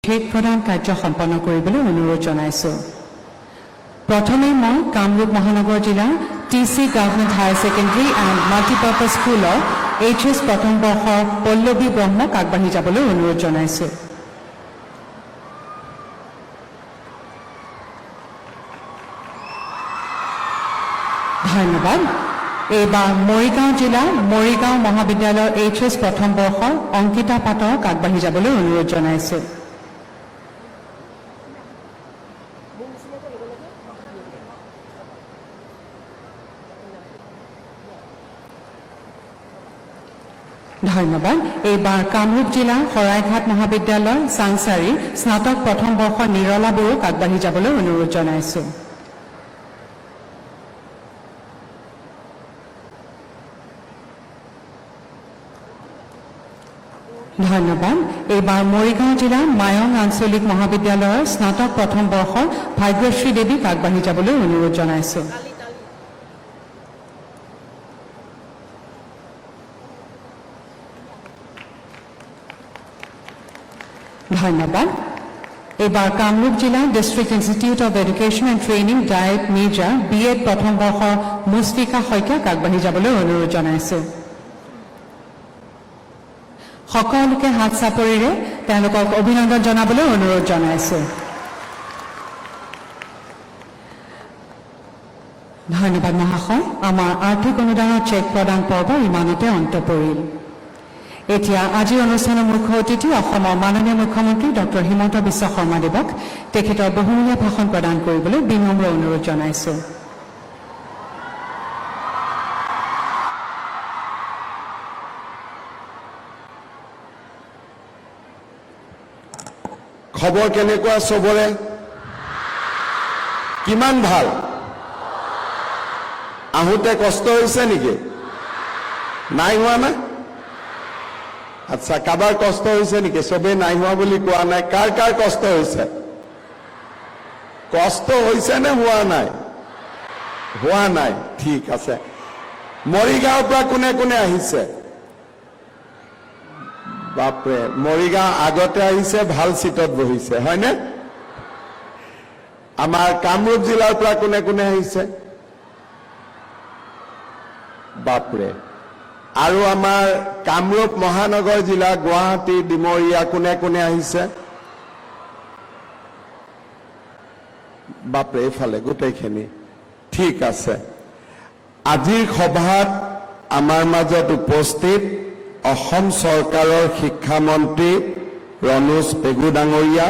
Check প্ৰদান কাৰ্য সম্পন্ন কৰিবলৈ অনুৰোধ জনাইছো। প্ৰথমে মই কামৰূপ মহানগৰ জিলা TC government higher secondary and multipurpose স্কুলৰ HS প্ৰথম বৰ্ষৰ পল্লৱী ব্ৰহ্মক আগবাঢ়ি যাবলৈ অনুৰোধ জনাইছো। ধন্যবাদ। এইবাৰ মৰিগাঁও জিলা মৰিগাঁও মহাবিদ্যালয়ৰ HS প্ৰথম বৰ্ষৰ অংকিতা পাটৰক আগবাঢ়ি যাবলৈ অনুৰোধ জনাইছো। ধন্যবাদ। এইবাৰ কামৰূপ জিলা শৰাইঘাট মহাবিদ্যালয় চাংচাৰী স্নাতক প্ৰথম বৰ্ষৰ নিৰলা বড়োক আগবাঢ়ি যাবলৈ অনুৰোধ জনাইছো। ধন্যবাদ। এইবাৰ মৰিগাঁও জিলা মায়ং আঞ্চলিক মহাবিদ্যালয়ৰ স্নাতক প্ৰথম বৰ্ষৰ ভাগ্যশ্ৰী দেৱীক আগবাঢ়ি যাবলৈ অনুৰোধ জনাইছো। ধন্যবাদ। এইবাৰ কামৰূপ জিলা district institute of education and training diet major BEd প্ৰথম বৰ্ষৰ মুস্ফিকা শইকীয়াক আগবাঢ়ি যাবলৈ অনুৰোধ জনাইছো। সকলোকে হাত চাপৰিৰে তেওঁলোকক অভিনন্দন জনাবলৈ অনুৰোধ জনাইছো। ধন্যবাদ মহাশয়। আমাৰ আৰ্থিক অনুদানৰ চেক প্ৰদান পৰ্ব ইমানতে অন্ত পৰিল। এতিয়া আজিৰ অনুষ্ঠানৰ মুখ্য অতিথি অসমৰ মাননীয় মুখ্যমন্ত্ৰী ডক্টৰ হিমন্ত বিশ্ব শৰ্মাদেৱক তেখেতৰ বহুমূলীয়া ভাষণ প্ৰদান কৰিবলৈ বিনম্ৰ অনুৰোধ জনাইছো। খবৰ কেনেকুৱা সবৰে? কিমান ভাল? আহোঁতে কষ্ট হৈছে নেকি? নাই হোৱা না? আচ্ছা, কাবাৰ কষ্ট হৈছে নেকি? সবে নাই হোৱা বুলি কোৱা নাই। কাৰ কাৰ কষ্ট হৈছে? কষ্ট হৈছে নে হোৱা নাই? হোৱা নাই। ঠিক আছে। মৰিগাঁৱৰ পৰা কোনে কোনে আহিছে? বাপৰে, মৰিগাঁও আগতে আহিছে, ভাল চিটত বহিছে, হয়নে? আমাৰ কামৰূপ জিলাৰ পৰা কোনে কোনে আহিছে? বাপৰে। আৰু আমাৰ কামৰূপ মহানগৰ জিলা গুৱাহাটী ডিমৰীয়া কোনে কোনে আহিছে? বাপৰে, এইফালে গোটেইখিনি। ঠিক আছে। আজিৰ সভাত আমাৰ মাজত উপস্থিত অসম চৰকাৰৰ শিক্ষামন্ত্ৰী ৰণোজ পেগু ডাঙৰীয়া,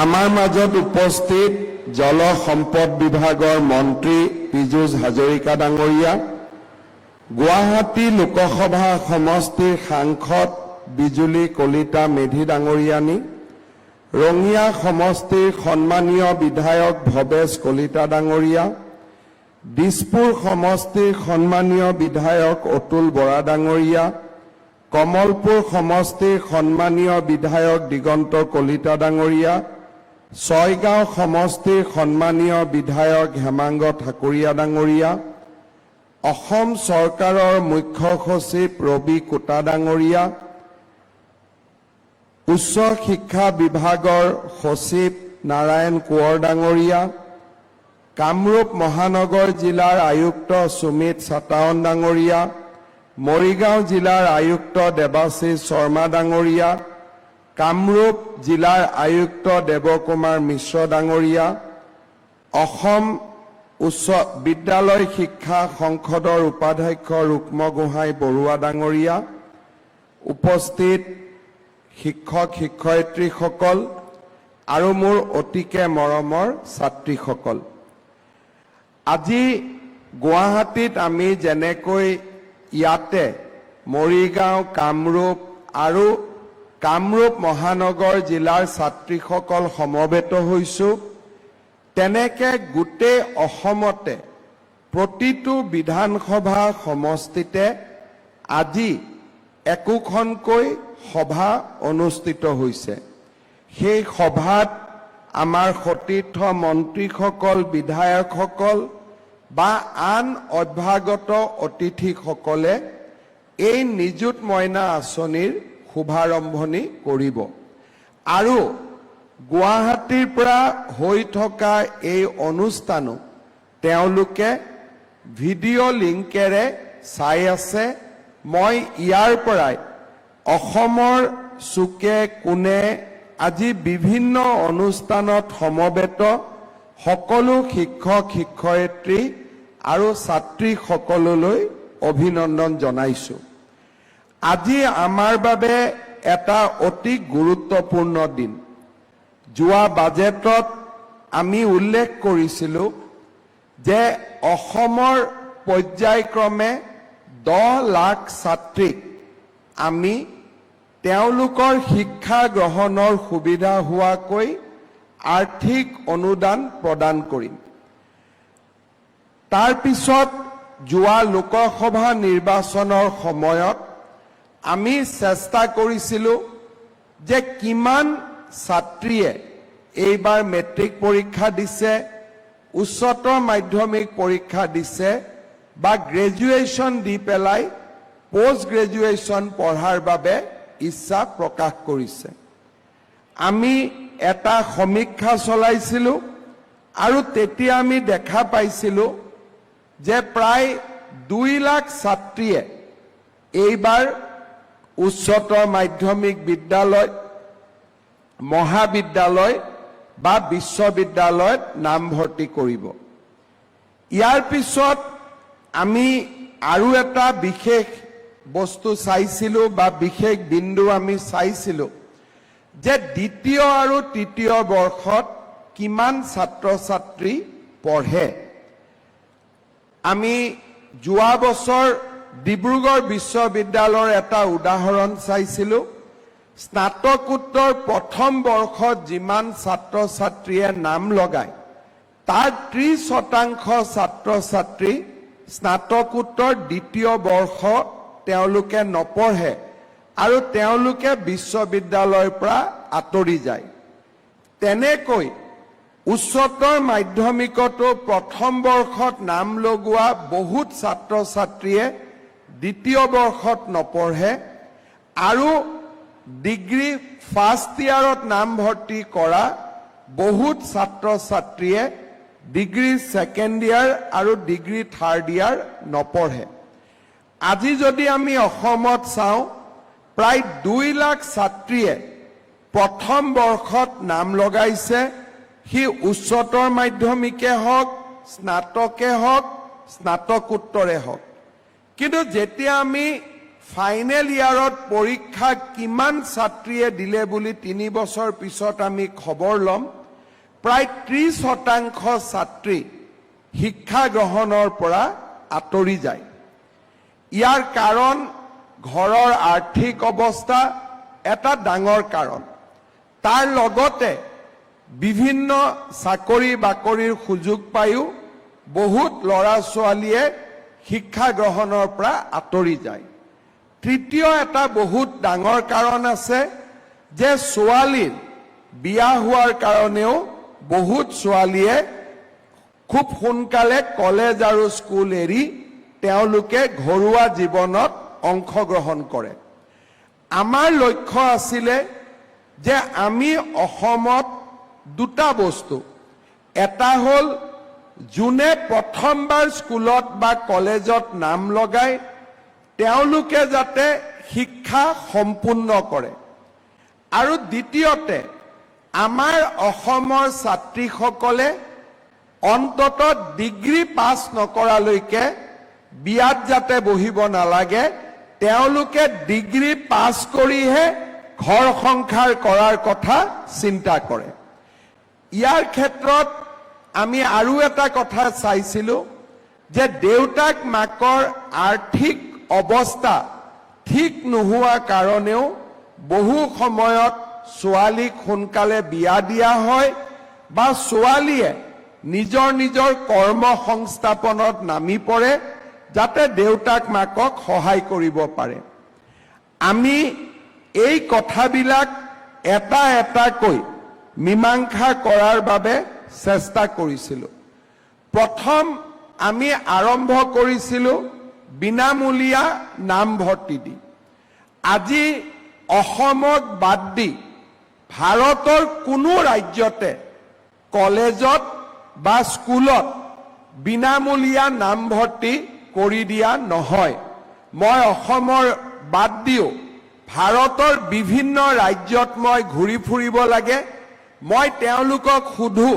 আমাৰ মাজত উপস্থিত জল সম্পদ বিভাগৰ মন্ত্ৰী পীযুষ হাজৰিকা ডাঙৰীয়া, গুৱাহাটী লোকসভা সমষ্টিৰ সাংসদ বিজুলী কলিতা মেধি ডাঙৰীয়ানী, ৰঙিয়া সমষ্টিৰ সন্মানীয় বিধায়ক ভৱেশ কলিতা ডাঙৰীয়া, দিছপুৰ সমষ্টিৰ সন্মানীয় বিধায়ক অতুল বৰা ডাঙৰীয়া, কমলপুৰ সমষ্টিৰ সন্মানীয় বিধায়ক দিগন্ত কলিতা ডাঙৰীয়া, ছয়গাঁও সমষ্টিৰ সন্মানীয় বিধায়ক হেমাংগ ঠাকুৰীয়া ডাঙৰীয়া, অসম চৰকাৰৰ মুখ্য সচিব ৰবি কোটা ডাঙৰীয়া, উচ্চ শিক্ষা বিভাগৰ সচিব নাৰায়ণ কোঁৱৰ ডাঙৰীয়া, কামৰূপ মহানগৰ জিলাৰ আয়ুক্ত সুমিত চাটাৱন ডাঙৰীয়া, মৰিগাঁও জিলাৰ আয়ুক্ত দেৱাশীষ শৰ্মা ডাঙৰীয়া, কামৰূপ জিলাৰ আয়ুক্ত দেৱকুমাৰ মিশ্ৰ ডাঙৰীয়া, অসম উচ্চ বিদ্যালয় শিক্ষা সংসদৰ উপাধ্যক্ষ ৰুক্ম গোহাঁই বৰুৱা ডাঙৰীয়া, উপস্থিত শিক্ষক শিক্ষয়িত্ৰীসকল আৰু মোৰ অতিকে মৰমৰ ছাত্ৰীসকল, আজি গুৱাহাটীত আমি যেনেকৈ ইয়াতে মৰিগাঁও কামৰূপ আৰু কামৰূপ মহানগৰ জিলাৰ ছাত্ৰীসকল সমবেত হৈছোঁ, তেনেকে গোটেই অসমতে প্ৰতিটো বিধানসভা সমষ্টিতে আজি একোখনকৈ সভা অনুষ্ঠিত হৈছে। সেই সভাত আমাৰ সতীৰ্থ মন্ত্ৰীসকল, বিধায়কসকল বা আন অভ্যাগত অতিথিসকলে এই নিযুত মইনা আঁচনিৰ শুভাৰম্ভণি কৰিব। আৰু গুৱাহাটীৰ পৰা হৈ থকা এই অনুষ্ঠানো তেওঁলোকে ভিডিঅ' লিংকেৰে চাই আছে। মই ইয়াৰ পৰাই অসমৰ চুকে কোণে আজি বিভিন্ন অনুষ্ঠানত সমবেত সকলো শিক্ষক শিক্ষয়িত্ৰী আৰু ছাত্ৰীসকললৈ অভিনন্দন জনাইছো। আজি আমাৰ বাবে এটা অতি গুৰুত্বপূৰ্ণ দিন। যোৱা বাজেটত আমি উল্লেখ কৰিছিলোঁ যে অসমৰ পৰ্যায়ক্ৰমে 10 লাখ ছাত্ৰীক আমি তেওঁলোকৰ শিক্ষা গ্ৰহণৰ সুবিধা হোৱাকৈ আৰ্থিক অনুদান প্ৰদান কৰিম। তাৰ পিছত যোৱা লোকসভা নিৰ্বাচনৰ সময়ত আমি চেষ্টা কৰিছিলোঁ যে কিমান ছাত্ৰীয়ে এইবাৰ মেট্ৰিক পৰীক্ষা দিছে, উচ্চতৰ মাধ্যমিক পৰীক্ষা দিছে বা গ্ৰেজুৱেশ্যন দি পেলাই পোষ্ট গ্ৰেজুৱেশ্যন পঢ়াৰ বাবে ইচ্ছা প্ৰকাশ কৰিছে। আমি এটা সমীক্ষা চলাইছিলোঁ আৰু তেতিয়া আমি দেখা পাইছিলোঁ যে প্ৰায় 2 লাখ ছাত্ৰীয়ে এইবাৰ উচ্চতৰ মাধ্যমিক বিদ্যালয়, মহাবিদ্যালয় বা বিশ্ববিদ্যালয়ত নামভৰ্তি কৰিব। ইয়াৰ পিছত আমি আৰু এটা বিশেষ বস্তু চাইছিলোঁ বা বিশেষ বিন্দু আমি চাইছিলোঁ যে দ্বিতীয় আৰু তৃতীয় বৰ্ষত কিমান ছাত্ৰ ছাত্ৰী পঢ়ে। আমি যোৱা বছৰ ডিব্ৰুগড় বিশ্ববিদ্যালয়ৰ এটা উদাহৰণ চাইছিলোঁ। স্নাতকোত্তৰ প্ৰথম বৰ্ষত যিমান ছাত্ৰ ছাত্ৰীয়ে নাম লগায় তাৰ 30% ছাত্ৰ ছাত্ৰী স্নাতকোত্তৰ দ্বিতীয় বৰ্ষ তেওঁলোকে নপঢ়ে আৰু তেওঁলোকে বিশ্ববিদ্যালয়ৰ পৰা আঁতৰি যায়। তেনেকৈ উচ্চতৰ মাধ্যমিকতো প্ৰথম বৰ্ষত নাম লগোৱা বহুত ছাত্ৰ ছাত্ৰীয়ে দ্বিতীয় বৰ্ষত নপঢ়ে আৰু ডিগ্ৰী ফাৰ্ষ্ট ইয়াৰত নামভৰ্তি কৰা বহুত ছাত্ৰ ছাত্ৰীয়ে ডিগ্ৰী ছেকেণ্ড ইয়াৰ আৰু ডিগ্ৰী থাৰ্ড ইয়াৰ নপঢ়ে। আজি যদি আমি অসমত চাওঁ প্ৰায় 2 লাখ ছাত্ৰীয়ে প্ৰথম বৰ্ষত নাম লগাইছে, সি উচ্চতৰ মাধ্যমিকে হওক, স্নাতকে হওক, স্নাতকোত্তৰে হওক। কিন্তু যেতিয়া আমি ফাইনেল ইয়াৰত পৰীক্ষা কিমান ছাত্ৰীয়ে দিলে বুলি 3 বছৰ পিছত আমি খবৰ ল'ম, প্ৰায় 30% ছাত্ৰী শিক্ষা গ্ৰহণৰ পৰা আঁতৰি যায়। ইয়াৰ কাৰণ ঘৰৰ আৰ্থিক অৱস্থা এটা ডাঙৰ কাৰণ। তাৰ লগতে বিভিন্ন চাকৰি বাকৰিৰ সুযোগ পায়ো বহুত ল'ৰা ছোৱালীয়ে শিক্ষা গ্ৰহণৰ পৰা আঁতৰি যায়। তৃতীয় এটা বহুত ডাঙৰ কাৰণ আছে যে ছোৱালীৰ বিয়া হোৱাৰ কাৰণেও বহুত ছোৱালীয়ে খুব সোনকালে কলেজ আৰু স্কুল এৰি তেওঁলোকে ঘৰুৱা জীৱনত অংশগ্ৰহণ কৰে। আমাৰ লক্ষ্য আছিলে যে আমি অসমত দুটা বস্তু, এটা হ'ল যোনে প্ৰথমবাৰ স্কুলত বা কলেজত নাম লগায় তেওঁলোকে যাতে শিক্ষা সম্পূৰ্ণ কৰে, আৰু দ্বিতীয়তে আমাৰ অসমৰ ছাত্ৰীসকলে অন্ততঃ ডিগ্ৰী পাছ নকৰালৈকে বিয়াত যাতে বহিব নালাগে, তেওঁলোকে ডিগ্ৰী পাছ কৰিহে ঘৰ সংসাৰ কৰাৰ কথা চিন্তা কৰে। ইয়াৰ ক্ষেত্ৰত আমি আৰু এটা কথা চাইছিলোঁ যে দেউতাক মাকৰ আৰ্থিক অৱস্থা ঠিক নোহোৱা কাৰণেও বহু সময়ত ছোৱালীক সোনকালে বিয়া দিয়া হয় বা ছোৱালীয়ে নিজৰ নিজৰ কৰ্ম সংস্থাপনত নামি পৰে যাতে দেউতাক মাকক সহায় কৰিব পাৰে। আমি এই কথাবিলাক এটা এটাকৈ মীমাংসা কৰাৰ বাবে চেষ্টা কৰিছিলোঁ। প্ৰথম আমি আৰম্ভ কৰিছিলোঁ বিনামূলীয়া নামভৰ্তি দি। আজি অসমক বাদ দি ভাৰতৰ কোনো ৰাজ্যতে কলেজত বা স্কুলত বিনামূলীয়া নামভৰ্তি কৰি দিয়া নহয়। মই অসমৰ বাদ দিও ভাৰতৰ বিভিন্ন ৰাজ্যত মই ঘূৰি ফুৰিব লাগে। মই তেওঁলোকক সুধো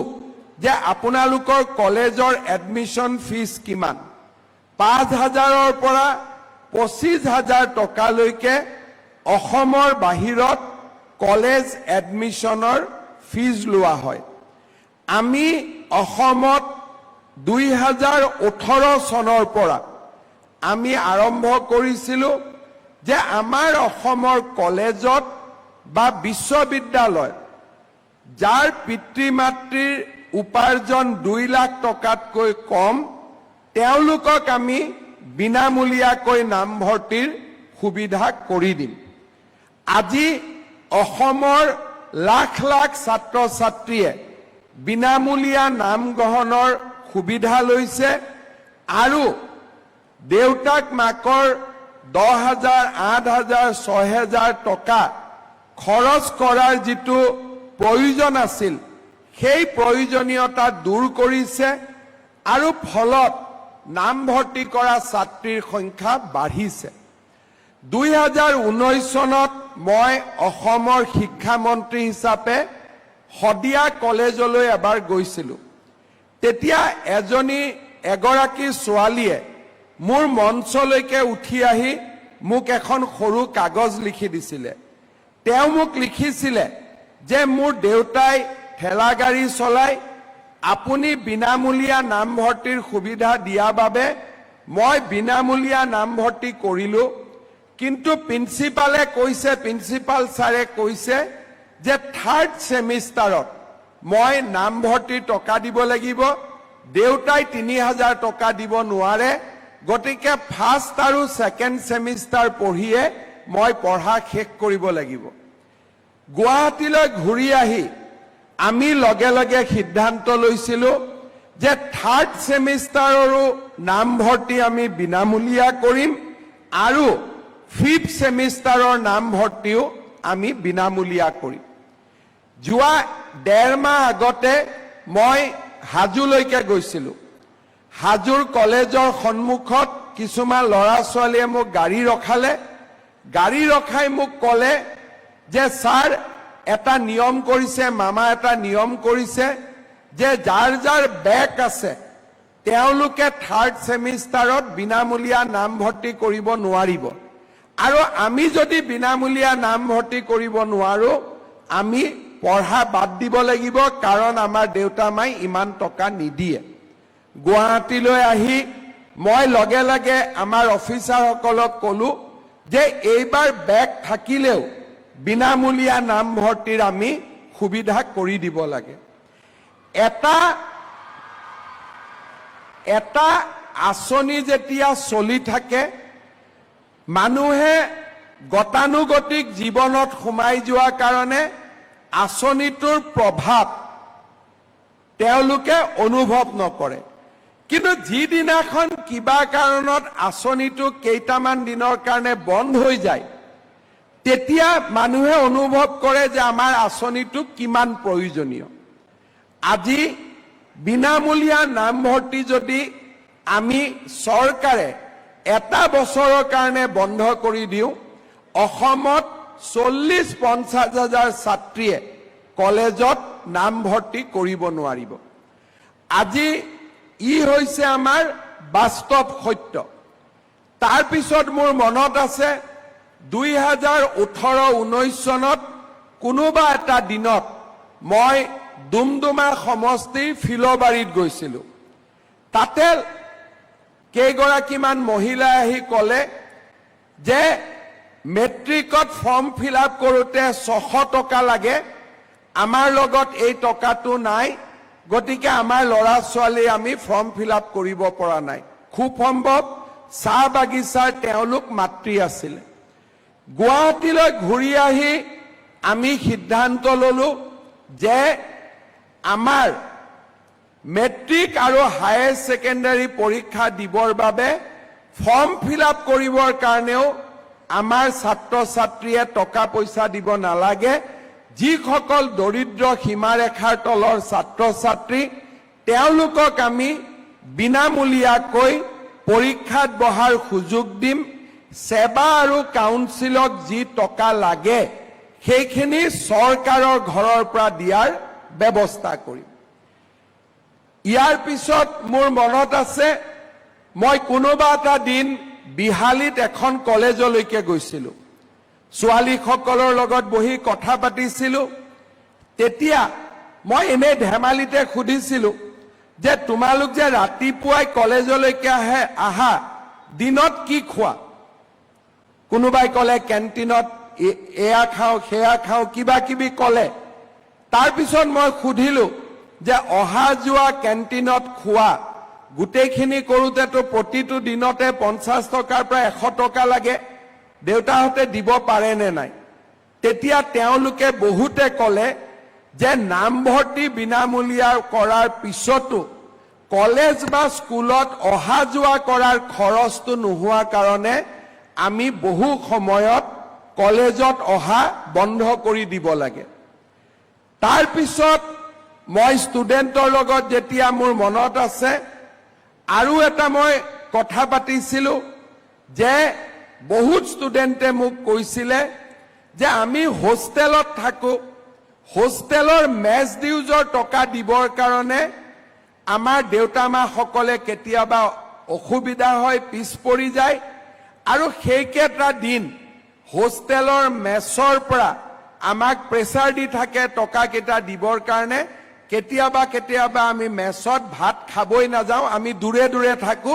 যে আপোনালোকৰ কলেজৰ এডমিশ্যন ফিজ কিমান? 5,000ৰ পৰা 25,000 টকালৈকে অসমৰ বাহিৰত কলেজ এডমিশ্যনৰ ফিজ লোৱা হয়। আমি অসমত 2018 চনৰ পৰা আমি আৰম্ভ কৰিছিলোঁ যে আমাৰ অসমৰ কলেজত বা বিশ্ববিদ্যালয় যাৰ পিতৃ মাতৃৰ উপাৰ্জন 2 লাখ টকাতকৈ কম তেওঁলোকক আমি বিনামূলীয়াকৈ নামভৰ্তিৰ সুবিধা কৰি দিম। আজি অসমৰ লাখ লাখ ছাত্ৰ ছাত্ৰীয়ে বিনামূলীয়া নাম গ্ৰহণৰ সুবিধা লৈছে আৰু দেউতাক মাকৰ 10,000, 8,000, 6,000 টকা খৰচ কৰাৰ যিটো প্ৰয়োজন আছিল সেই প্ৰয়োজনীয়তা দূৰ কৰিছে আৰু ফলত নামভৰ্তি কৰা ছাত্ৰীৰ সংখ্যা বাঢ়িছে। 2019 চনত মই অসমৰ শিক্ষামন্ত্ৰী হিচাপে শদিয়া কলেজলৈ এবাৰ গৈছিলোঁ। তেতিয়া এগৰাকী ছোৱালীয়ে মোৰ মঞ্চলৈকে উঠি আহি মোক এখন সৰু কাগজ লিখি দিছিলে। তেওঁ মোক লিখিছিলে যে মোৰ দেউতাই ঠেলা গাড়ী চলায়, আপুনি বিনামূলীয়া নামভৰ্তিৰ সুবিধা দিয়াৰ বাবে মই বিনামূলীয়া নামভৰ্তি কৰিলোঁ, কিন্তু প্ৰিন্সিপাল ছাৰে কৈছে যে 3rd ছেমিষ্টাৰত মই নামভৰ্তিৰ টকা দিব লাগিব। দেউতাই 3,000 টকা দিব নোৱাৰে, গতিকে 1st আৰু 2nd ছেমিষ্টাৰ পঢ়িয়ে মই পঢ়া শেষ কৰিব লাগিব। গুৱাহাটীলৈ ঘূৰি আহি আমি লগে লগে সিদ্ধান্ত লৈছিলোঁ যে 3rd ছেমিষ্টাৰৰো নামভৰ্তি আমি বিনামূলীয়া কৰিম আৰু 5th ছেমিষ্টাৰৰ নামভৰ্তিও আমি বিনামূলীয়া কৰিম। যোৱা 1.5 মাহ আগতে মই হাজোলৈকে গৈছিলোঁ। হাজোৰ কলেজৰ সন্মুখত কিছুমান ল'ৰা ছোৱালীয়ে মোক গাড়ী ৰখালে। গাড়ী ৰখাই মোক ক'লে যে ছাৰ এটা নিয়ম কৰিছে, মামা এটা নিয়ম কৰিছে যে যাৰ যাৰ বেক আছে তেওঁলোকে 3rd ছেমিষ্টাৰত বিনামূলীয়া নামভৰ্তি কৰিব নোৱাৰিব, আৰু আমি যদি বিনামূলীয়া নামভৰ্তি কৰিব নোৱাৰো আমি পঢ়া বাদ দিব লাগিব, কাৰণ আমাৰ দেউতা মাই ইমান টকা নিদিয়ে। গুৱাহাটীলৈ আহি মই লগে লগে আমাৰ অফিচাৰসকলক ক'লো যে এইবাৰ বেক থাকিলেও বিনামূলীয়া নামভৰ্তিৰ আমি সুবিধা কৰি দিব লাগে। এটা আঁচনি যেতিয়া চলি থাকে মানুহে গতানুগতিক জীৱনত সোমাই যোৱাৰ কাৰণে আঁচনিটোৰ প্ৰভাৱ তেওঁলোকে অনুভৱ নকৰে, কিন্তু যিদিনাখন কিবা কাৰণত আঁচনিটো কেইটামান দিনৰ কাৰণে বন্ধ হৈ যায় তেতিয়া মানুহে অনুভৱ কৰে যে আমাৰ আঁচনিটো কিমান প্ৰয়োজনীয়। আজি বিনামূলীয়া নামভৰ্তি যদি আমি চৰকাৰে 1 বছৰৰ কাৰণে বন্ধ কৰি দিওঁ, অসমত 40-50 হাজাৰ ছাত্ৰীয়ে কলেজত নামভৰ্তি কৰিব নোৱাৰিব। আজি ই হৈছে আমাৰ বাস্তৱ সত্য। তাৰ পিছত মোৰ মনত আছে 2018-19 চনত কোনোবা এটা দিনত মই ডুমডুমা সমষ্টিৰ ফিলবাৰীত গৈছিলোঁ। তাতে কেইগৰাকীমান মহিলাই আহি ক'লে যে মেট্ৰিকত ফৰ্ম ফিল আপ কৰোঁতে 600 টকা লাগে, আমাৰ লগত এই টকাটো নাই, গতিকে আমাৰ ল'ৰা ছোৱালী আমি ফৰ্ম ফিল আপ কৰিব পৰা নাই। খুব সম্ভৱ চাহ বাগিচাৰ তেওঁলোক মাতৃ আছিলে। গুৱাহাটীলৈ ঘূৰি আহি আমি সিদ্ধান্ত ললো যে আমাৰ মেট্ৰিক আৰু হায়াৰ ছেকেণ্ডাৰী পৰীক্ষা দিবৰ বাবে ফৰ্ম ফিল আপ কৰিবৰ কাৰণেও আমাৰ ছাত্ৰ ছাত্ৰীয়ে টকা পইচা দিব নালাগে, যিসকল দৰিদ্ৰ সীমাৰেখাৰ তলৰ ছাত্ৰ ছাত্ৰী তেওঁলোকক আমি বিনামূলীয়াকৈ পৰীক্ষাত বহাৰ সুযোগ দিম সেৱা আৰু কাউন্সিলক যি টকা লাগে সেইখিনি চৰকাৰৰ ঘৰৰ পৰা দিয়াৰ ব্যৱস্থা কৰিম ইয়াৰ পিছত মোৰ মনত আছে মই কোনোবা এটা দিন বিহালীত এখন কলেজলৈকে গৈছিলো ছোৱালীসকলৰ লগত বহি কথা পাতিছিলো তেতিয়া মই এনে ধেমালিতে সুধিছিলো যে তোমালোক যে ৰাতিপুৱাই কলেজলৈকে আহা দিনত কি খোৱা কোনোবাই কলে কেন্টিনত এয়া খাও সেয়া খাও কিবা কিবি কলে তাৰ পিছত মই সুধিলো যে অহা যোৱা কেন্টিনত খোৱা গোটেইখিনি কৰোতেতো প্ৰতিটো দিনতে 50 টকাৰ পৰা 100 টকা লাগে দেউতাহঁতে দিব পাৰে নে নাই তেতিয়া তেওঁলোকে বহুতে কলে যে নামভৰ্তি বিনামূলীয়া কৰাৰ পিছতো কলেজ বা স্কুলত অহা যোৱা কৰাৰ খৰচটো নোহোৱা কাৰণে আমি বহু সময়ত কলেজত অহা বন্ধ কৰি দিব লাগে তাৰ পিছত মই ষ্টুডেন্টৰ লগত যেতিয়া মোৰ মনত আছে আৰু এটা মই কথা পাতিছিলো যে বহুত ষ্টুডেন্টে মোক কৈছিলে যে আমি হোষ্টেলত থাকো হোষ্টেলৰ মেছ ডিউজৰ টকা দিবৰ কাৰণে আমাৰ দেউতা মা সকলে কেতিয়াবা অসুবিধা হয় পিছ পৰি যায় আৰু সেইকেইটা দিন হোষ্টেলৰ মেছৰ পৰা আমাক প্ৰেছাৰ দি থাকে টকা কেইটা দিবৰ কাৰণে কেতিয়াবা আমি মেছত ভাত খাবই নাযাওঁ আমি দূৰে দূৰে থাকো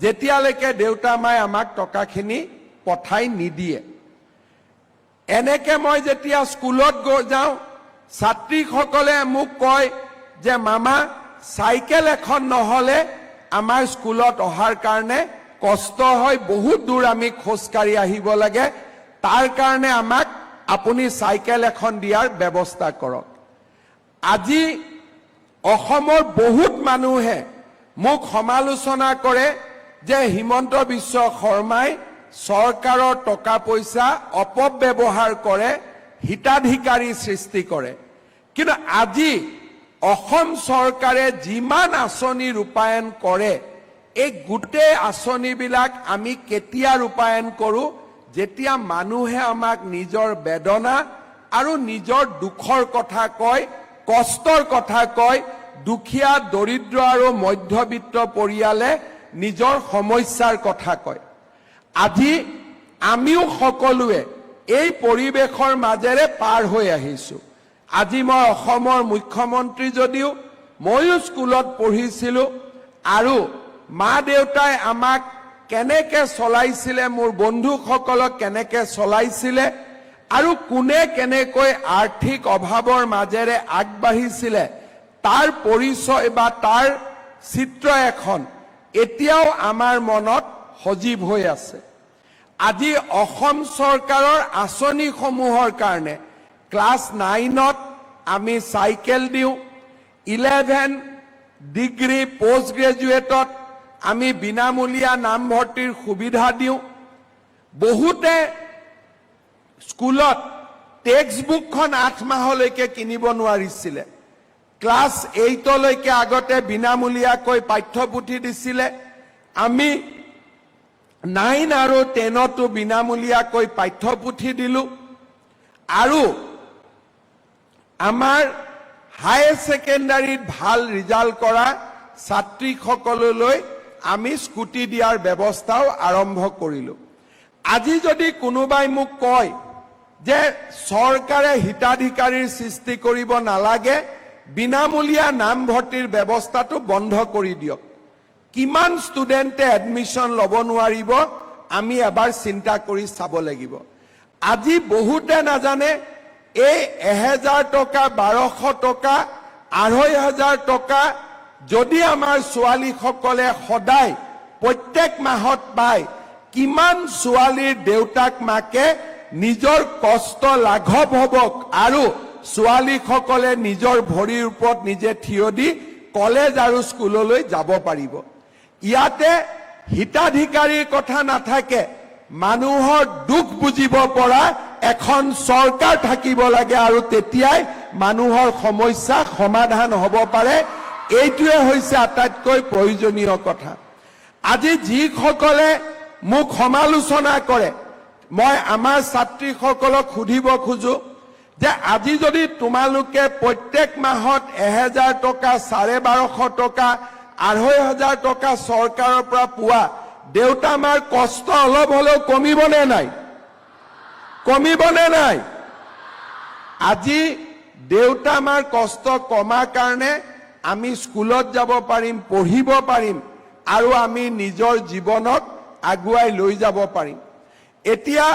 যেতিয়ালৈকে দেউতা মাই আমাক টকাখিনি পঠাই নিদিয়ে এনেকে মই যেতিয়া স্কুলত যাওঁ ছাত্ৰীসকলে মোক কয় যে মামা চাইকেল এখন নহলে আমাৰ স্কুলত অহাৰ কাৰণে কষ্ট হয় বহুত দূৰ আমি খোজকাঢ়ি আহিব লাগে তাৰ কাৰণে আমাক আপুনি চাইকেল এখন দিয়াৰ ব্যৱস্থা কৰক আজি অসমৰ বহুত মানুহে মোক সমালোচনা কৰে যে হিমন্ত বিশ্ব শৰ্মাই চৰকাৰৰ টকা পইচা অপব্যৱহাৰ কৰে হিতাধিকাৰী সৃষ্টি কৰে কিন্তু আজি অসম চৰকাৰে যিমান আঁচনি ৰূপায়ণ কৰে এই গোটেই আঁচনিবিলাক আমি কেতিয়া ৰূপায়ণ কৰো যেতিয়া মানুহে আমাক নিজৰ বেদনা আৰু নিজৰ দুখৰ কথা কয় কষ্টৰ কথা কয় দুখীয়া দৰিদ্ৰ আৰু মধ্যবিত্ত পৰিয়ালে নিজৰ সমস্যাৰ কথা কয় আজি আমিও সকলোৱে এই পৰিবেশৰ মাজেৰে পাৰ হৈ আহিছো আজি মই অসমৰ মুখ্যমন্ত্ৰী যদিও ময়ো স্কুলত পঢ়িছিলো আৰু মা দেউতাই আমাক কেনেকে চলাইছিলে মোৰ বন্ধুসকলক কেনেকে চলাইছিলে আৰু কোনে কেনেকৈ আৰ্থিক অভাৱৰ মাজেৰে আগবাঢ়িছিলে তাৰ পৰিচয় বা তাৰ চিত্ৰ এখন এতিয়াও আমাৰ মনত সজীৱ হৈ আছে আজি অসম চৰকাৰৰ আঁচনিসমূহৰ কাৰণে ক্লাছ 9ত আমি চাইকেল দিওঁ 11 ডিগ্ৰী পোষ্ট গ্ৰেজুৱেটত আমি বিনামূলীয়া নামভৰ্তিৰ সুবিধা দিওঁ বহুতে স্কুলত টেক্সট বুকখন 8 মাহলৈকে কিনিব নোৱাৰিছিলে ক্লাছ 8লৈকে আগতে বিনামূলীয়াকৈ পাঠ্যপুথি দিছিলে আমি 9 আৰু 10তো বিনামূলীয়াকৈ পাঠ্যপুথি দিলো আৰু আমাৰ হাই সেকেন্ডাৰীত ভাল ৰিজাল্ট কৰা ছাত্ৰীসকললৈ আমি স্কুটি দিয়াৰ ব্যৱস্থাও আৰম্ভ কৰিলো আজি যদি কোনোবাই মোক কয় যে চৰকাৰে হিতাধিকাৰীৰ সৃষ্টি কৰিব নালাগে বিনামূলীয়া নামভৰ্তিৰ ব্যৱস্থাটো বন্ধ কৰি দিয়ক কিমান ষ্টুডেন্টে এডমিশন ল'ব নোৱাৰিব আমি এবাৰ চিন্তা কৰি চাব লাগিব আজি বহুতে নাজানে এই 1000 টকা 1200 টকা 2500 টকা যদি আমাৰ ছোৱালীসকলে সদায় প্ৰত্যেক মাহত পায় কিমান ছোৱালীৰ দেউতাক মাকে নিজৰ কষ্ট লাঘৱ হ'ব আৰু ছোৱালীসকলে নিজৰ ভৰিৰ ওপৰত নিজে থিয় দি কলেজ আৰু স্কুললৈ যাব পাৰিব ইয়াতে হিতাধিকাৰীৰ কথা নাথাকে মানুহৰ দুখ বুজিব পৰা এখন চৰকাৰ থাকিব লাগে আৰু তেতিয়াই মানুহৰ সমস্যা সমাধান হ'ব পাৰে। এইটোৱে হৈছে আটাইতকৈ প্ৰয়োজনীয় কথা। আজি যিসকলে মোক সমালোচনা কৰে, মই আমাৰ ছাত্ৰীসকলক সুধিব খোজো যে আজি যদি তোমালোকে প্ৰত্যেক মাহত 1000 টকা, 1250 টকা, 2500 টকা চৰকাৰৰ পৰা পোৱা, দেউতা মাৰ কষ্ট অলপ হলেও কমিবনে নাই? কমিবনে নাই? আজি দেউতা মাৰ কষ্ট কমাৰ কাৰণে আমি স্কুলত যাব পাৰিম, পঢ়িব পাৰিম আৰু আমি নিজৰ জীৱনক আগুৱাই লৈ যাব পাৰিম। এতিয়া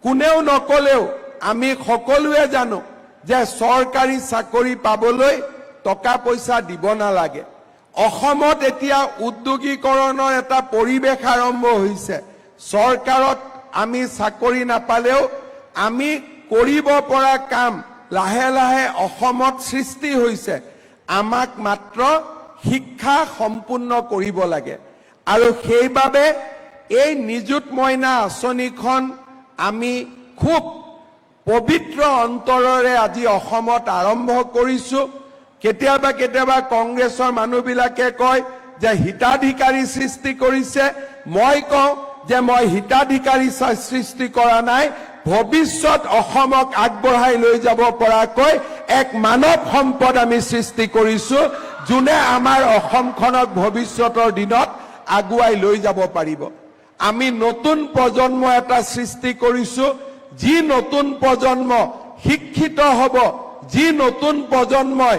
কোনেও নকলেও আমি সকলোৱে জানো যে চৰকাৰী চাকৰি পাবলৈ টকা পইচা দিব নালাগে। অসমত এতিয়া উদ্যোগীকৰণৰ এটা পৰিৱেশ আৰম্ভ হৈছে। চৰকাৰত আমি চাকৰি নাপালেও আমি কৰিব পৰা কাম লাহে লাহে অসমত সৃষ্টি হৈছে। আমাক মাত্ৰ শিক্ষা সম্পূৰ্ণ কৰিব লাগে আৰু সেইবাবে এই নিযুত মইনা আঁচনিখন আমি খুব পবিত্ৰ অন্তৰেৰে আজি অসমত আৰম্ভ কৰিছো। কেতিয়াবা কেতিয়াবা কংগ্ৰেছৰ মানুহবিলাকে কয় যে হিতাধিকাৰী সৃষ্টি কৰিছে। মই কওঁ যে মই হিতাধিকাৰী সৃষ্টি কৰা নাই, ভৱিষ্যত অসমক আগবঢ়াই লৈ যাব পৰাকৈ এক মানৱ সম্পদ আমি সৃষ্টি কৰিছো, যোনে আমাৰ অসমখনক ভৱিষ্যতৰ দিনত আগুৱাই লৈ যাব পাৰিব। আমি নতুন প্ৰজন্ম এটা সৃষ্টি কৰিছো, যি নতুন প্ৰজন্ম শিক্ষিত হ'ব, যি নতুন প্ৰজন্মই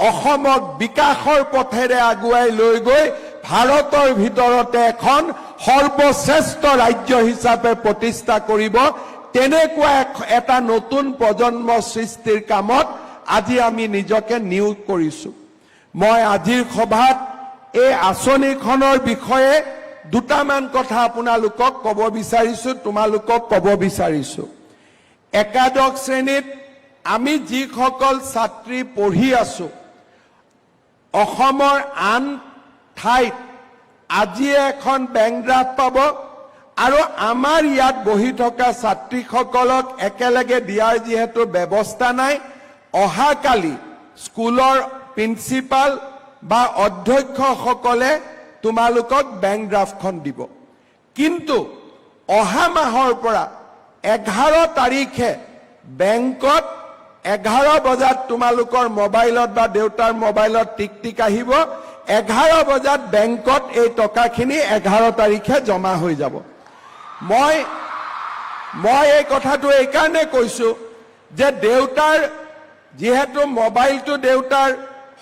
অসমক বিকাশৰ পথেৰে আগুৱাই লৈ গৈ ভাৰতৰ ভিতৰতে এখন সৰ্বশ্ৰেষ্ঠ ৰাজ্য হিচাপে প্ৰতিষ্ঠা কৰিব, তেনেকুৱা এটা নতুন প্ৰজন্ম সৃষ্টিৰ কামত আজি আমি নিজকে নিয়োগ কৰিছো। মই আজিৰ সভাত এই আঁচনিখনৰ বিষয়ে দুটামান কথা আপোনালোকক ক'ব বিচাৰিছো, তোমালোকক ক'ব বিচাৰিছো। একাদশ শ্ৰেণীত আমি যিসকল ছাত্ৰী পঢ়ি আছো, অসমৰ আন ঠাইত আজিয়ে এখন বেংক ড্ৰাফ্ট পাব আৰু আমাৰ ইয়াত বহি থকা ছাত্ৰীসকলক একেলগে দিয়াৰ যিহেতু ব্যৱস্থা নাই, অহাকালি স্কুলৰ প্ৰিন্সিপাল বা অধ্যক্ষসকলে তোমালোকক বেংক ড্ৰাফ্টখন দিব। কিন্তু অহা মাহৰ পৰা 11 তাৰিখে বেংকত 11 বজাত তোমালোকৰ মোবাইলত বা দেউতাৰ মোবাইলত টিকটিক আহিব, 11 বজাত বেংকত এই টকাখিনি 11 তাৰিখে জমা হৈ যাব। মই এই কথাটো এইকাৰণে কৈছো যে দেউতাৰ যিহেতু মোবাইলটো দেউতাৰ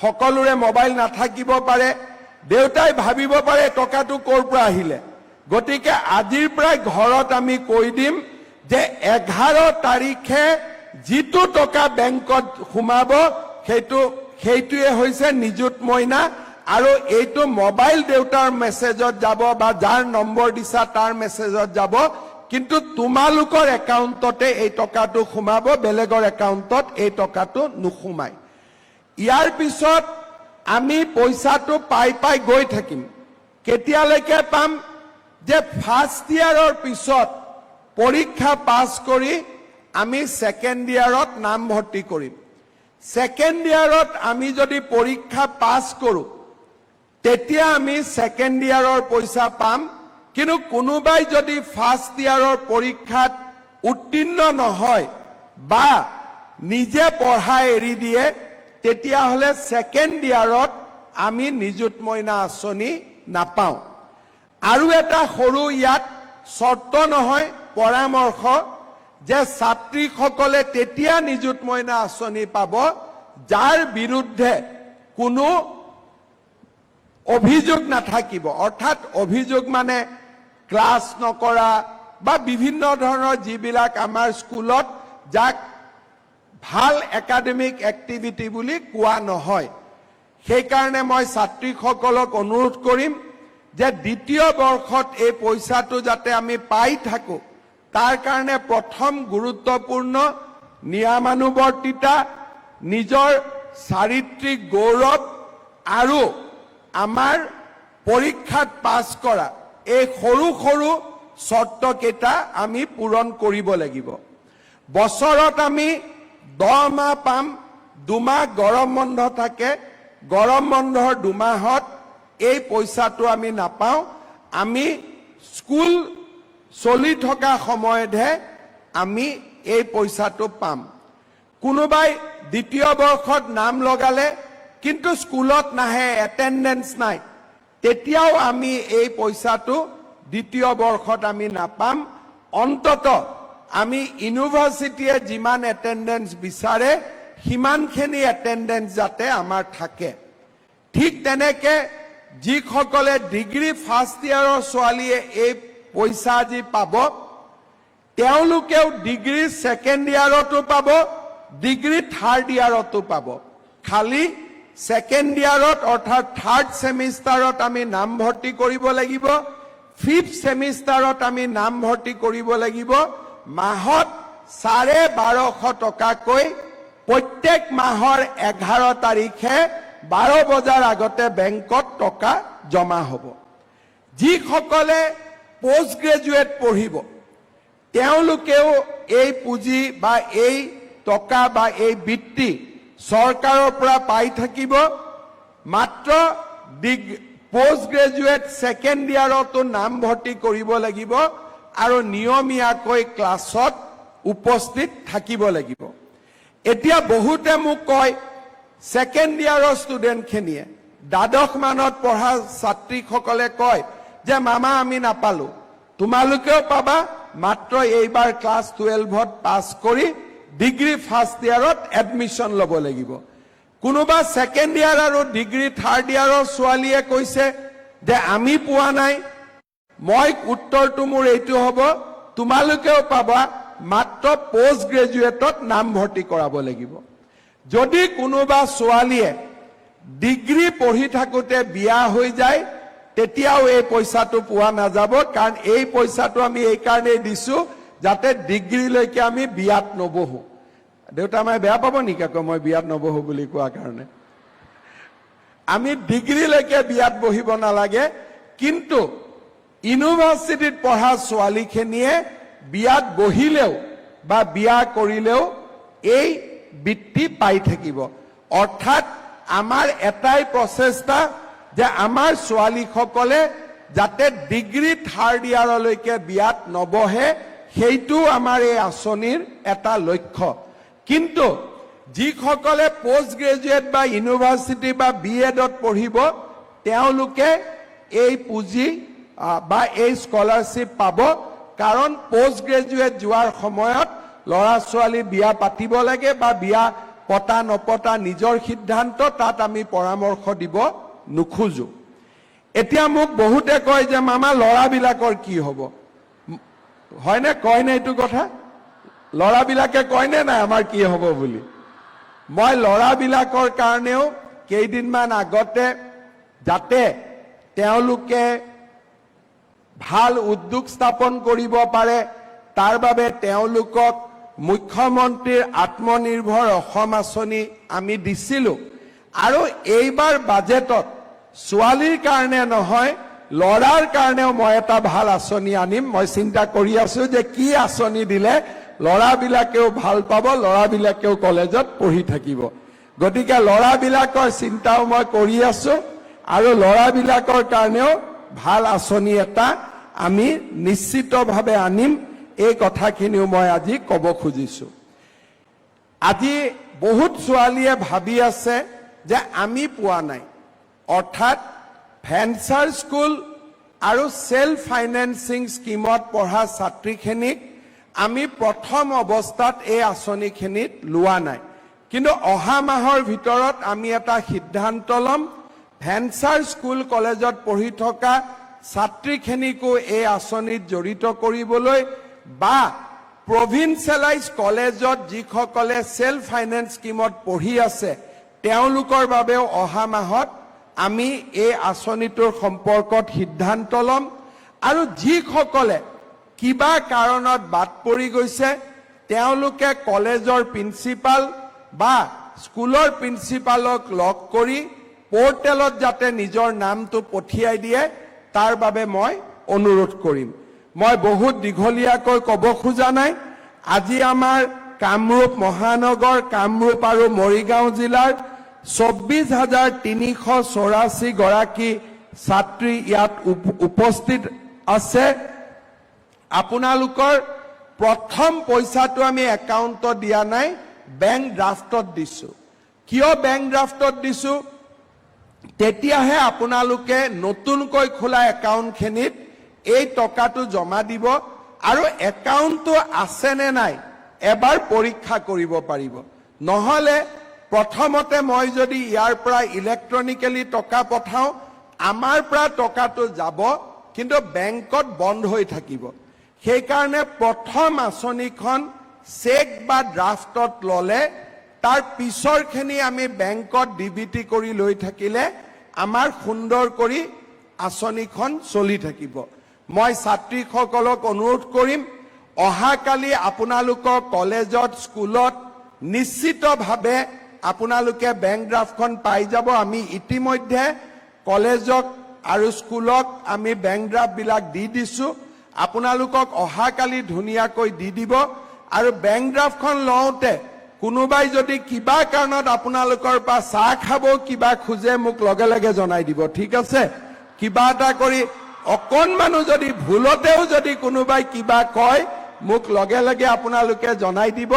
সকলোৰে মোবাইল নাথাকিব পাৰে, দেউতাই ভাবিব পাৰে টকাটো ক'ৰ পৰা আহিলে। গতিকে আজিৰ পৰাই ঘৰত আমি কৈ দিম যে 11 তাৰিখে যিটো টকা বেংকত সোমাব সেইটোৱে হৈছে নিযুত মইনা, আৰু এইটো মোবাইল দেউতাৰ মেছেজত যাব বা যাৰ নম্বৰ দিছা তাৰ মেছেজত যাব, কিন্তু তোমালোকৰ একাউণ্টতে এই টকাটো সোমাব, বেলেগৰ একাউণ্টত এই টকাটো নোসোমায়। ইয়াৰ পিছত আমি পইচাটো পাই গৈ থাকিম। কেতিয়ালৈকে পাম? যে ফাৰ্ষ্ট ইয়াৰৰ পিছত পৰীক্ষা পাছ কৰি আমি ছেকেণ্ড ইয়াৰত নাম ভৰ্তি কৰিম। ছেকেণ্ড ইয়াৰত আমি যদি পৰীক্ষা পাছ কৰোঁ তেতিয়া আমি ছেকেণ্ড ইয়াৰৰ পইচা পাম, কিন্তু কোনোবাই যদি ফাৰ্ষ্ট ইয়াৰৰ পৰীক্ষাত উত্তীৰ্ণ নহয় বা নিজে পঢ়া এৰি দিয়ে তেতিয়াহ'লে ছেকেণ্ড ইয়াৰত আমি নিযুত মইনা আঁচনি নাপাওঁ। আৰু এটা সৰু ইয়াত চৰ্ত নহয়, পৰামৰ্শ, যে ছাত্ৰীসকলে তেতিয়া নিযুত মইনা আঁচনি পাব যাৰ বিৰুদ্ধে কোনো অভিযোগ নাথাকিব। অৰ্থাৎ অভিযোগ মানে ক্লাছ নকৰা বা বিভিন্ন ধৰণৰ যিবিলাক আমাৰ স্কুলত যাক ভাল একাডেমিক এক্টিভিটি বুলি কোৱা নহয়। সেইকাৰণে মই ছাত্ৰীসকলক অনুৰোধ কৰিম যে দ্বিতীয় বৰ্ষত এই পইচাটো যাতে আমি পাই থাকো, তাৰ কাৰণে প্ৰথম গুৰুত্বপূৰ্ণ নিয়মানুৱৰ্তিতা, নিজৰ চাৰিত্ৰিক গৌৰৱ আৰু আমাৰ পৰীক্ষাত পাছ কৰা এই সৰু সৰু চৰ্তকেইটা আমি পূৰণ কৰিব লাগিব। বছৰত আমি 10 মাহ পাম, 2 মাহ গৰম বন্ধ থাকে, গৰম বন্ধৰ 2 মাহত এই পইচাটো আমি নাপাওঁ। আমি স্কুল চলি থকা সময়তহে আমি এই পইচাটো পাম। কোনোবাই দ্বিতীয় বৰ্ষত নাম লগালে কিন্তু স্কুলত নাহে, এটেণ্ডেন্স নাই, তেতিয়াও আমি এই পইচাটো দ্বিতীয় বৰ্ষত আমি নাপাম। অন্তত আমি ইউনিভাৰ্চিটিয়ে যিমান এটেণ্ডেন্স বিচাৰে সিমানখিনি এটেণ্ডেন্স যাতে আমাৰ থাকে। ঠিক তেনেকে যিসকলে ডিগ্ৰী ফাৰ্ষ্ট ইয়াৰৰ ছোৱালীয়ে এই পইচা আজি পাব, তেওঁলোকেও ডিগ্ৰী ছেকেণ্ড ইয়াৰতো পাব, ডিগ্ৰী থাৰ্ড ইয়াৰতো পাব। খালি ছেকেণ্ড ইয়াৰত অৰ্থাৎ থাৰ্ড ছেমিষ্টাৰত আমি নামভৰ্তি কৰিব লাগিব, ফিফ্থ ছেমিষ্টাৰত আমি নামভৰ্তি কৰিব লাগিব। মাহত 1250 টকাকৈ প্ৰত্যেক মাহৰ 11 তাৰিখে 12 বজাৰ আগতে বেংকত টকা জমা হ'ব। যিসকলে পোষ্ট গ্ৰেজুৱেট পঢ়িব তেওঁলোকেও এই পুঁজি বা এই টকা বা এই বৃত্তি চৰকাৰৰ পৰা পাই থাকিব। মাত্ৰ পোষ্ট গ্ৰেজুৱেট ছেকেণ্ড ইয়াৰতো নামভৰ্তি কৰিব লাগিব আৰু নিয়মীয়াকৈ ক্লাছত উপস্থিত থাকিব লাগিব। এতিয়া বহুতে মোক কয়, ছেকেণ্ড ইয়াৰৰ ষ্টুডেণ্টখিনিয়ে, দ্বাদশ মানত পঢ়া ছাত্ৰীসকলে কয় যে মামা আমি নাপালো, তোমালোকেও পাবা, মাত্ৰ এইবাৰ ক্লাছ 12ত পাছ কৰি ডিগ্ৰী ফাৰ্ষ্ট ইয়াৰত এডমিশ্যন ল'ব লাগিব। কোনোবা ছেকেণ্ড ইয়াৰ আৰু ডিগ্ৰী থাৰ্ড ইয়াৰৰ ছোৱালীয়ে কৈছে যে আমি পোৱা নাই। মই উত্তৰটো মোৰ এইটো হ'ব, তোমালোকেও পাবা, মাত্ৰ পোষ্ট গ্ৰেজুৱেটত নামভৰ্তি কৰাব লাগিব। যদি কোনোবা ছোৱালীয়ে ডিগ্ৰী পঢ়ি থাকোঁতে বিয়া হৈ যায় তেতিয়াও এই পইচাটো পোৱা নাযাব, কাৰণ এই পইচাটো আমি এই কাৰণেই দিছোঁ যাতে ডিগ্ৰীলৈকে আমি বিয়াত নবহোঁ। দেউতা মায়ে বেয়া পাব নেকি আকৌ মই বিয়াত নবহোঁ বুলি কোৱা কাৰণে? আমি ডিগ্ৰীলৈকে বিয়াত বহিব নালাগে, কিন্তু ইউনিভাৰ্চিটিত পঢ়া ছোৱালীখিনিয়ে বিয়াত বহিলেও বা বিয়া কৰিলেও এই বৃত্তি পাই থাকিব। অৰ্থাৎ আমাৰ এটাই প্ৰচেষ্টা যে আমাৰ ছোৱালীসকলে যাতে ডিগ্ৰী থাৰ্ড ইয়াৰলৈকে বিয়াত নবহে, সেইটো আমাৰ এই আঁচনিৰ এটা লক্ষ্য। কিন্তু যিসকলে পোষ্ট গ্ৰেজুৱেট বা ইউনিভাৰ্চিটি বা BEdত পঢ়িব তেওঁলোকে এই পুঁজি বা এই স্কলাৰশ্বিপ পাব, কাৰণ পোষ্ট গ্ৰেজুৱেট যোৱাৰ সময়ত ল'ৰা ছোৱালী বিয়া পাতিব লাগে বা বিয়া পতা নপতা নিজৰ সিদ্ধান্ত, তাত আমি পৰামৰ্শ দিব নোখোজো। এতিয়া মোক বহুতে কয় যে মামা ল'ৰাবিলাকৰ কি হ'ব? হয়নে, কয়নে এইটো কথা? ল'ৰাবিলাকে কয়নে নাই আমাৰ কি হ'ব বুলি? মই ল'ৰাবিলাকৰ কাৰণেও কেইদিনমান আগতে যাতে তেওঁলোকে ভাল উদ্যোগ স্থাপন কৰিব পাৰে তাৰ বাবে তেওঁলোকক মুখ্যমন্ত্ৰীৰ আত্মনিৰ্ভৰ অসম আঁচনি আমি দিছিলোঁ। আৰু এইবাৰ বাজেটত ছোৱালীৰ কাৰণে নহয়, ল'ৰাৰ কাৰণেও মই এটা ভাল আঁচনি আনিম। মই চিন্তা কৰি আছো যে কি আঁচনি দিলে ল'ৰাবিলাকেও ভাল পাব, ল'ৰাবিলাকেও কলেজত পঢ়ি থাকিব। গতিকে ল'ৰাবিলাকৰ চিন্তাও মই কৰি আছো আৰু ল'ৰাবিলাকৰ কাৰণেও ভাল আঁচনি এটা আমি নিশ্চিতভাৱে আনিম। এই কথাখিনিও মই আজি ক'ব খুজিছো। আজি বহুত ছোৱালীয়ে ভাবি আছে যে আমি পোৱা নাই, অৰ্থাৎ ভেঞ্চাৰ স্কুল আৰু সেল্ফ ফাইনেন্সিং স্কিমত পঢ়া ছাত্ৰীখিনিক আমি প্ৰথম অৱস্থাত এই আঁচনিখিনিত লোৱা নাই, কিন্তু অহা মাহৰ ভিতৰত আমি এটা সিদ্ধান্ত ল'ম, ভেঞ্চাৰ স্কুল কলেজত পঢ়ি থকা ছাত্ৰীখিনিকো এই আঁচনিত জড়িত কৰিবলৈ বা প্ৰভিন্সিয়েলাইজ কলেজত যিসকলে সেল্ফ ফাইনেন্স স্কিমত পঢ়ি আছে তেওঁলোকৰ বাবেও অহা মাহত আমি এই আঁচনিটোৰ সম্পৰ্কত সিদ্ধান্ত ল'ম। আৰু যিসকলে কিবা কাৰণত বাদ পৰি গৈছে তেওঁলোকে কলেজৰ প্ৰিন্সিপাল বা স্কুলৰ প্ৰিন্সিপালক লগ কৰি পৰ্টেলত যাতে নিজৰ নামটো পঠিয়াই দিয়ে তাৰ বাবে মই অনুৰোধ কৰিম। মই বহুত দীঘলীয়াকৈ ক'ব খোজা নাই। আজি আমাৰ কামৰূপ মহানগৰ, কামৰূপ আৰু মৰিগাঁও জিলাৰ 24,384 গৰাকী ছাত্ৰী ইয়াত উপস্থিত আছে। আপোনালোকৰ প্ৰথম পইচাটো আমি একাউণ্টত দিয়া নাই, বেংক ড্ৰাফটত দিছো। কিয় বেংক ড্ৰাফটত দিছো? তেতিয়াহে আপোনালোকে নতুনকৈ খোলা একাউণ্টখিনিত এই টকাটো জমা দিব আৰু একাউণ্টটো আছে নে নাই এবাৰ পৰীক্ষা কৰিব পাৰিব। নহলে প্ৰথমতে মই যদি ইয়াৰ পৰা ইলেক্ট্ৰনিকেলি টকা পঠাওঁ, আমাৰ পৰা টকাটো যাব কিন্তু বেংকত বন্ধ হৈ থাকিব। সেইকাৰণে প্ৰথম আঁচনিখন চেক বা ড্ৰাফটত ললে তাৰ পিছৰখিনি আমি বেংকত ডিবিটি কৰি লৈ থাকিলে আমাৰ সুন্দৰ কৰি আঁচনিখন চলি থাকিব। মই ছাত্ৰীসকলক অনুৰোধ কৰিম, অহাকালি আপোনালোকৰ কলেজত, স্কুলত নিশ্চিতভাৱে আপোনালোকে বেংক ড্ৰাফটখন পাই যাব। আমি ইতিমধ্যে কলেজক আৰু স্কুলক আমি বেংক ড্ৰাফটবিলাক দি দিছো। আপোনালোকক অহাকালি ধুনীয়াকৈ দি দিব। আৰু বেংক ড্ৰাফটখন লওঁতে কোনোবাই যদি কিবা কাৰণত আপোনালোকৰ পৰা চাহ খাব কিবা খোজে, মোক লগে লগে জনাই দিব, ঠিক আছে? কিবা এটা কৰি অকণমানো যদি ভুলতেও যদি কোনোবাই কিবা কয়, মোক লগে লগে আপোনালোকে জনাই দিব।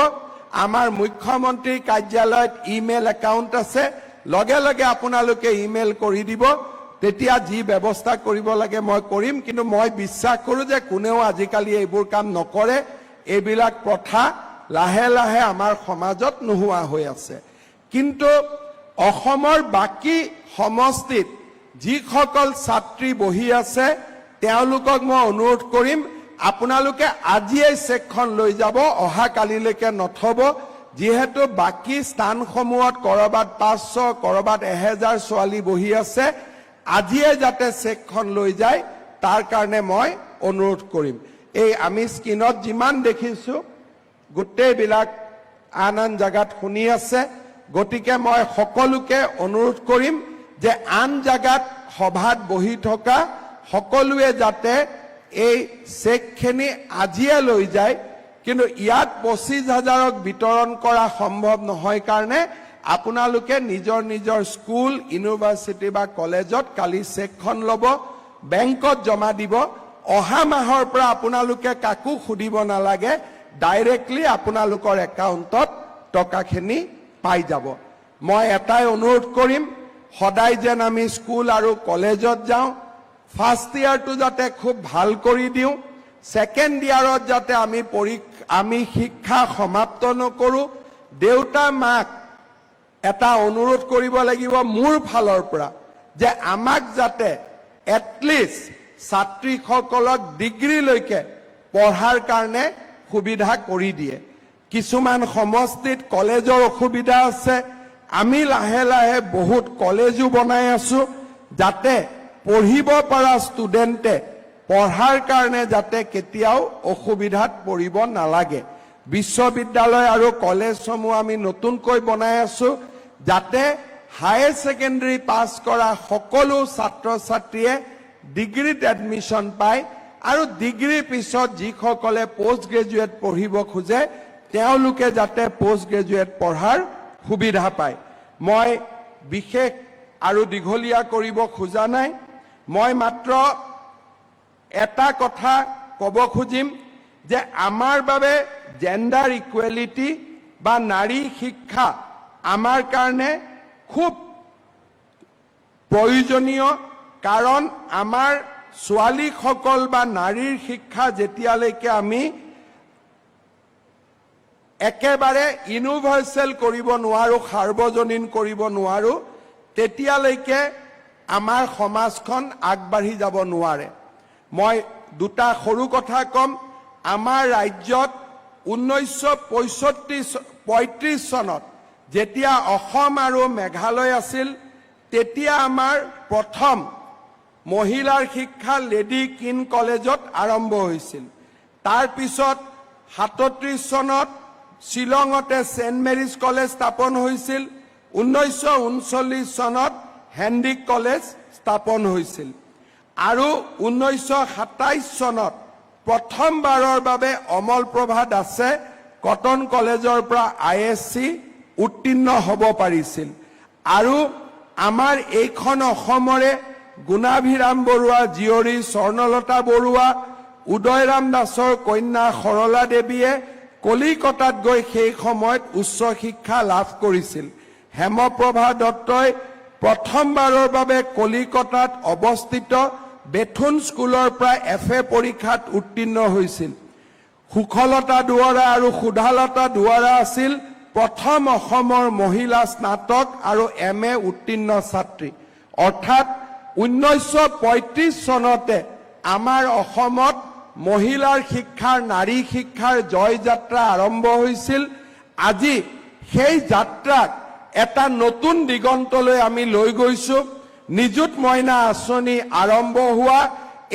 আমাৰ মুখ্যমন্ত্ৰীৰ কাৰ্যালয়ত ইমেইল একাউণ্ট আছে, লগে লগে আপোনালোকে ইমেইল কৰি দিব। তেতিয়া যি ব্যৱস্থা কৰিব লাগে মই কৰিম। কিন্তু মই বিশ্বাস কৰোঁ যে কোনেও আজিকালি এইবোৰ কাম নকৰে। এইবিলাক প্ৰথা লাহে লাহে আমাৰ সমাজত নোহোৱা হৈ আছে। কিন্তু অসমৰ বাকী সমষ্টিত যিসকল ছাত্ৰী বহি আছে তেওঁলোকক মই অনুৰোধ কৰিম, আপোনালোকে আজিয়েই চেকখন লৈ যাব, অহাকালিলৈকে নথব। যিহেতু বাকী স্থানসমূহত কৰবাত 500, কৰবাত 1000 ছোৱালী বহি আছে, আজিয়ে যাতে চেকখন লৈ যায় তাৰ কাৰণে মই অনুৰোধ কৰিম। এই আমি স্ক্ৰীনত যিমান দেখিছো গোটেইবিলাক আন আন জাগাত শুনি আছে। গতিকে মই সকলোকে অনুৰোধ কৰিম যে আন জাগাত সভাত বহি থকা সকলোৱে যাতে এই চেকখিনি আজিয়ে লৈ যায়। কিন্তু ইয়াত 25,000ক বিতৰণ কৰা সম্ভৱ নহয় কাৰণে আপোনালোকে নিজৰ নিজৰ স্কুল, ইউনিভাৰ্চিটি বা কলেজত কালি চেকখন ল'ব, বেংকত জমা দিব। অহা মাহৰ পৰা আপোনালোকে কাকো সুধিব নালাগে, ডাইৰেক্টলি আপোনালোকৰ একাউণ্টত টকাখিনি পাই যাব। মই এটাই অনুৰোধ কৰিম, সদায় যেন আমি স্কুল আৰু কলেজত যাওঁ, ফাৰ্ষ্ট ইয়াৰটো যাতে খুব ভাল কৰি দিওঁ, ছেকেণ্ড ইয়াৰত যাতে আমি শিক্ষা সমাপ্ত নকৰোঁ। দেউতা মাক এটা অনুৰোধ কৰিব লাগিব মোৰ ফালৰ পৰা যে আমাক যাতে এটলিষ্ট ছাত্ৰীসকলক ডিগ্ৰীলৈকে পঢ়াৰ কাৰণে সুবিধা কৰি দিয়ে। কিছুমান সমষ্টিত কলেজৰ অসুবিধা আছে, আমি লাহে লাহে বহুত কলেজো বনাই আছো যাতে পঢ়িব পৰা ষ্টুডেণ্টে পঢ়াৰ কাৰণে যাতে কেতিয়াও অসুবিধাত পৰিব নালাগে। বিশ্ববিদ্যালয় আৰু কলেজসমূহ আমি নতুনকৈ বনাই আছো যাতে হায়াৰ ছেকেণ্ডাৰী পাছ কৰা সকলো ছাত্ৰ ছাত্ৰীয়ে ডিগ্ৰীত এডমিশ্যন পায় আৰু ডিগ্ৰীৰ পিছত যিসকলে পোষ্ট গ্ৰেজুৱেট পঢ়িব খোজে তেওঁলোকে যাতে পোষ্ট গ্ৰেজুৱেট পঢ়াৰ সুবিধা পায়। মই বিশেষ আৰু দীঘলীয়া কৰিব খোজা নাই, মই মাত্ৰ এটা কথা ক'ব খুজিম যে আমাৰ বাবে জেণ্ডাৰ ইকুৱেলিটি বা নাৰী শিক্ষা আমাৰ কাৰণে খুব প্ৰয়োজনীয়। কাৰণ আমাৰ ছোৱালীসকল বা নাৰীৰ শিক্ষা যেতিয়ালৈকে আমি একেবাৰে ইউনিভাৰ্চেল কৰিব নোৱাৰো, সাৰ্বজনীন কৰিব নোৱাৰো, তেতিয়ালৈকে আমাৰ সমাজখন আগবাঢ়ি যাব নোৱাৰে। মই দুটা সৰু কথা ক'ম। আমাৰ ৰাজ্যত 1935 চনত যেতিয়া অসম আৰু মেঘালয় আছিল, তেতিয়া আমাৰ প্ৰথম মহিলাৰ শিক্ষা লেডি কিন কলেজত আৰম্ভ হৈছিল। তাৰ পিছত 37 চনত শ্বিলঙতে ছেইণ্ট মেৰিজ কলেজ স্থাপন হৈছিল। 1939 চনত হেনৰিক কলেজ স্থাপন হৈছিল আৰু 1927 চনত প্ৰথমবাৰৰ বাবে অমল প্ৰভা দাসে কটন কলেজৰ পৰা ISC উত্তীৰ্ণ হ'ব পাৰিছিল আৰু আমাৰ এইখন অসমৰে গুণাভিৰাম বৰুৱা জীয়ৰী স্বৰ্ণলতা বৰুৱা উদয়ৰাম দাসৰ কন্যা সৰলা দেৱীয়ে কলিকতাত গৈ সেই সময়ত উচ্চ শিক্ষা লাভ কৰিছিল হেমপ্ৰভা দত্তই প্ৰথমবাৰৰ বাবে কলিকতাত অৱস্থিত বেথুন স্কুলৰ পৰা FA পৰীক্ষাত উত্তীৰ্ণ হৈছিল সুখলতা দুৱৰা আৰু সুধালতা দুৱৰা আছিল প্ৰথম অসমৰ মহিলা স্নাতক আৰু MA উত্তীৰ্ণ ছাত্ৰী অৰ্থাৎ 1935 চনতে আমাৰ অসমত মহিলাৰ শিক্ষাৰ নাৰী শিক্ষাৰ জয় যাত্ৰা আৰম্ভ হৈছিল আজি সেই যাত্ৰাক এটা নতুন দিগন্তলৈ আমি লৈ গৈছো নিযুত মইনা আঁচনি আৰম্ভ হোৱা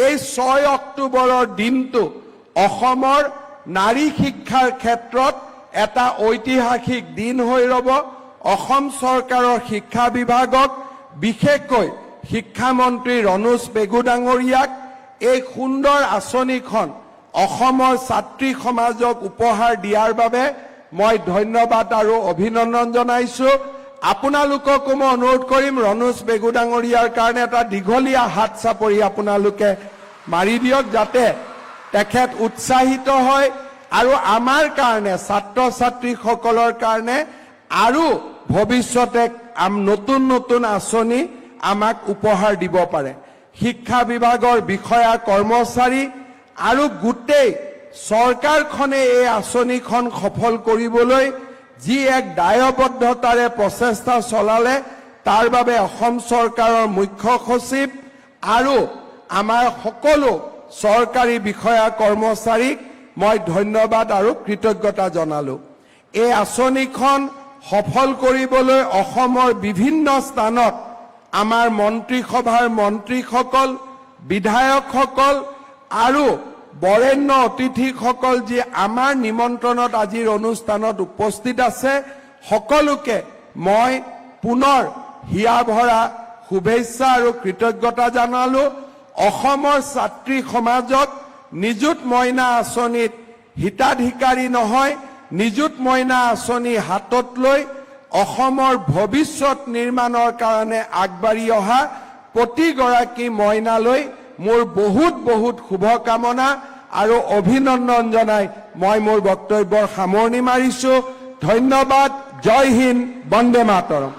এই 6 অক্টোবৰৰ দিনটো অসমৰ নাৰী শিক্ষাৰ ক্ষেত্ৰত এটা ঐতিহাসিক দিন হৈ ৰব অসম চৰকাৰৰ শিক্ষা বিভাগক বিশেষকৈ শিক্ষামন্ত্ৰী ৰণোজ পেগু ডাঙৰীয়াক এই সুন্দৰ আঁচনিখন অসমৰ ছাত্ৰী সমাজক উপহাৰ দিয়াৰ বাবে মই ধন্যবাদ আৰু অভিনন্দন জনাইছো আপোনালোককো মই অনুৰোধ কৰিম ৰণোজ পেগু ডাঙৰীয়াৰ কাৰণে এটা দীঘলীয়া হাত চাপৰি আপোনালোকে মাৰি দিয়ক যাতে তেখেত উৎসাহিত হয় আৰু আমাৰ কাৰণে ছাত্ৰ ছাত্ৰীসকলৰ কাৰণে আৰু ভৱিষ্যতে নতুন নতুন আঁচনি আমাক উপহাৰ দিব পাৰে শিক্ষা বিভাগৰ বিষয়া কৰ্মচাৰী আৰু গোটেই চৰকাৰখনে এই আঁচনিখন সফল কৰিবলৈ যি এক দায়বদ্ধতাৰে প্ৰচেষ্টা চলালে তাৰ বাবে অসম চৰকাৰৰ মুখ্য সচিব আৰু আমাৰ সকলো চৰকাৰী বিষয়া কৰ্মচাৰীক মই ধন্যবাদ আৰু কৃতজ্ঞতা জনালো এই আঁচনিখন সফল কৰিবলৈ অসমৰ বিভিন্ন স্থানত আমাৰ মন্ত্ৰীসভাৰ মন্ত্ৰীসকল বিধায়কসকল আৰু বৰেণ্য অতিথিসকল যি আমাৰ নিমন্ত্ৰণত আজিৰ অনুষ্ঠানত উপস্থিত আছে সকলোকে মই পুনৰ হিয়া ভৰা শুভেচ্ছা আৰু কৃতজ্ঞতা জনালো অসমৰ ছাত্ৰী সমাজক নিযুত মইনা আঁচনিত হিতাধিকাৰী নহয় নিযুত মইনা আঁচনি হাতত লৈ অসমৰ ভৱিষ্যত নিৰ্মাণৰ কাৰণে আগবাঢ়ি অহা প্ৰতিগৰাকী মইনালৈ মোৰ বহুত বহুত শুভকামনা আৰু অভিনন্দন জনাই মই মোৰ বক্তব্যৰ সামৰণি মাৰিছো ধন্যবাদ জয় হিন্দ বন্দে মাতৰম